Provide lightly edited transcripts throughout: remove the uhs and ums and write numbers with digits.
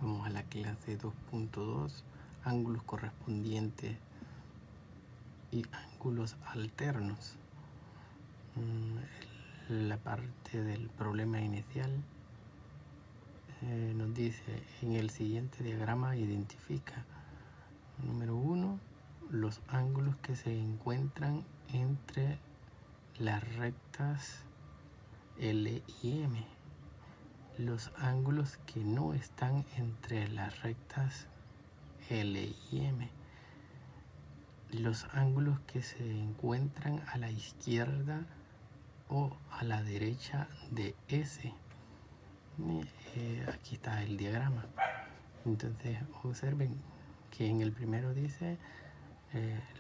Vamos a la clase 2.2, ángulos correspondientes y ángulos alternos. La parte del problema inicial nos dice: en el siguiente diagrama identifica, número 1, los ángulos que se encuentran entre las rectas L y M, los ángulos que no están entre las rectas L y M, los ángulos que se encuentran a la izquierda o a la derecha de S. Aquí está el diagrama. Entonces observen que en el primero dice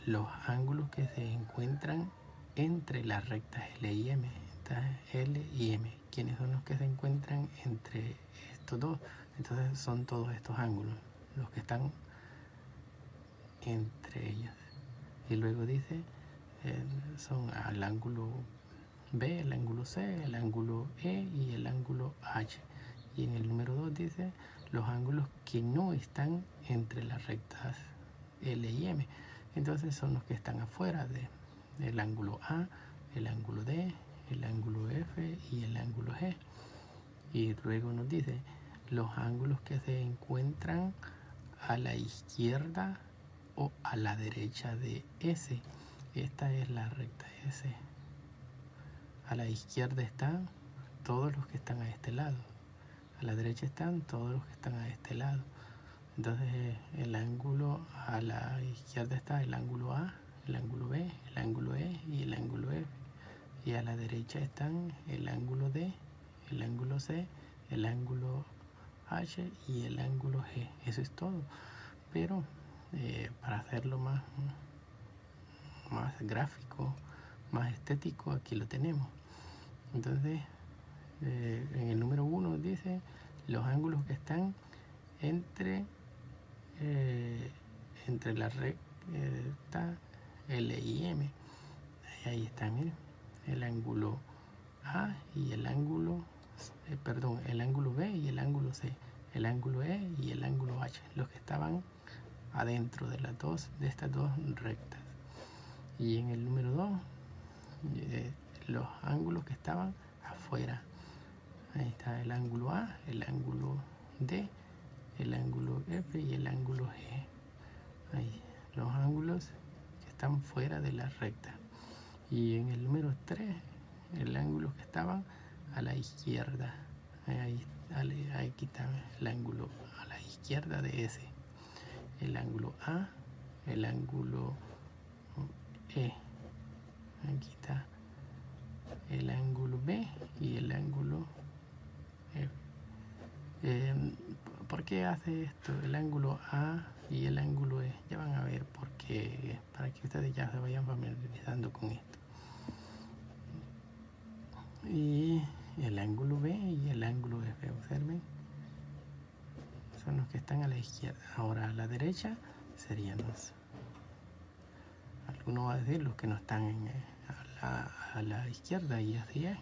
los ángulos que se encuentran entre las rectas L y M. Está L y M. ¿Quiénes son los que se encuentran entre estos dos? Entonces son todos estos ángulos los que están entre ellos. Y luego dice son al ángulo B, el ángulo C, el ángulo E y el ángulo H. Y en el número 2 dice los ángulos que no están entre las rectas L y M. Entonces son los que están afuera del ángulo A, el ángulo D, el ángulo F y el ángulo G. Y luego nos dice los ángulos que se encuentran a la izquierda o a la derecha de S. Esta es la recta S. A la izquierda están todos los que están a este lado. A la derecha están todos los que están a este lado. Entonces el ángulo a la izquierda está el ángulo A, el ángulo B, el ángulo E y el ángulo F. Y a la derecha están el ángulo D, el ángulo C, el ángulo H y el ángulo G. Eso es todo. Pero para hacerlo más gráfico, más estético, aquí lo tenemos. Entonces en el número 1 dice los ángulos que están entre la recta L y M. Ahí está, miren, el ángulo A y el ángulo el ángulo B y el ángulo C, el ángulo E y el ángulo H, los que estaban adentro de estas dos rectas. Y en el número 2 los ángulos que estaban afuera. Ahí está el ángulo A, el ángulo D, el ángulo F y el ángulo G. Ahí, los ángulos que están fuera de la recta. Y en el número 3, el ángulo que estaban a la izquierda. Ahí está el ángulo a la izquierda de S. El ángulo A, el ángulo E. Aquí está el ángulo B y el ángulo F. ¿Por qué hace esto el ángulo A y el ángulo E? Ya van a ver por qué, para que ustedes ya se vayan familiarizando con esto. Y el ángulo B y el ángulo F, observen, son los que están a la izquierda. Ahora a la derecha serían algunos va a decir los que no están a la izquierda, y así es: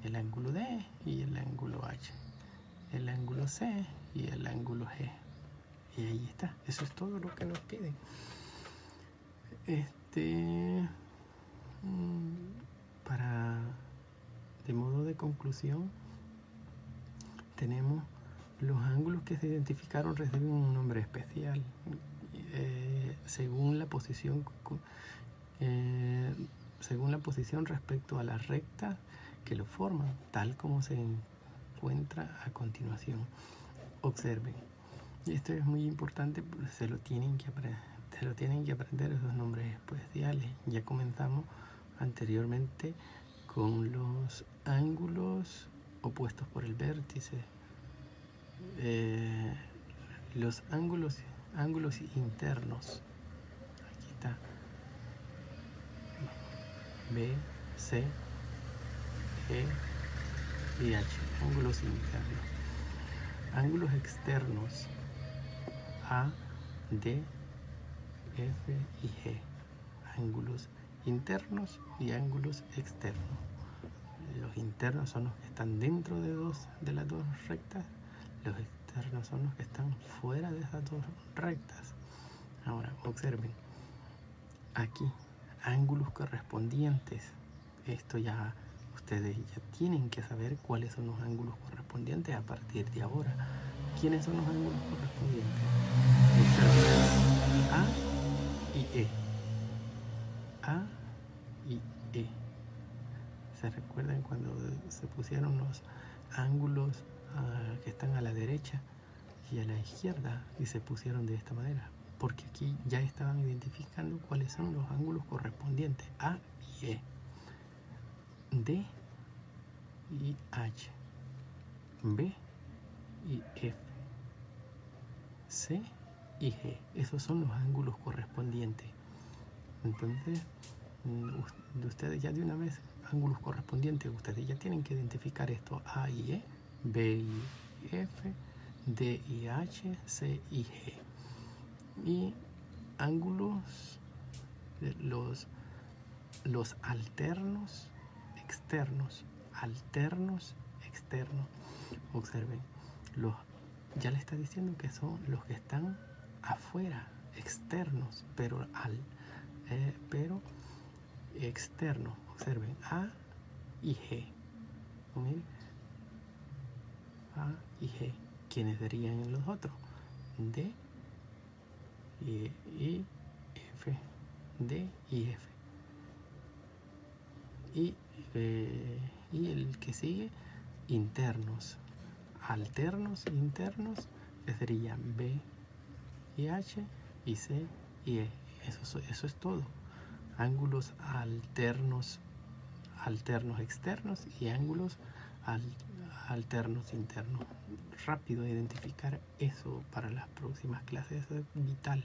el ángulo D y el ángulo H, el ángulo C y el ángulo G. Y ahí está, eso es todo lo que nos piden. De modo de conclusión, tenemos los ángulos que se identificaron reciben un nombre especial según la posición respecto a las rectas que lo forman, tal como se encuentra a continuación. Observen, y esto es muy importante, se lo tienen que aprender esos nombres especiales. Ya comenzamos anteriormente con los ángulos opuestos por el vértice, los ángulos internos. Aquí está B, C, E y H, ángulos internos. Ángulos externos A, D, F y G. Ángulos internos y ángulos externos. Los internos son los que están dentro de las dos rectas. Los externos son los que están fuera de esas dos rectas. Ahora, observen, aquí, ángulos correspondientes. Esto ya, ustedes ya tienen que saber cuáles son los ángulos correspondientes a partir de ahora. ¿Quiénes son los ángulos correspondientes? Observen, A y E. A y E. ¿Se recuerdan cuando se pusieron los ángulos que están a la derecha y a la izquierda y se pusieron de esta manera? Porque aquí ya estaban identificando cuáles son los ángulos correspondientes, A y E, D y H, B y F, C y G. Esos son los ángulos correspondientes. Entonces, ustedes ya de una vez, ángulos correspondientes, ustedes ya tienen que identificar esto: A y E, B y F, D y H, C y G. Y ángulos, los alternos externos, observen, ya le está diciendo que son los que están afuera, externos, pero externos. Observen, A y G. Miren, A y G. ¿Quiénes serían los otros? D y F, D y F. Y el que sigue, internos, alternos, internos, que serían B y H y C y E. Eso es todo. Ángulos alternos externos y ángulos alternos internos. Rápido identificar eso para las próximas clases es vital.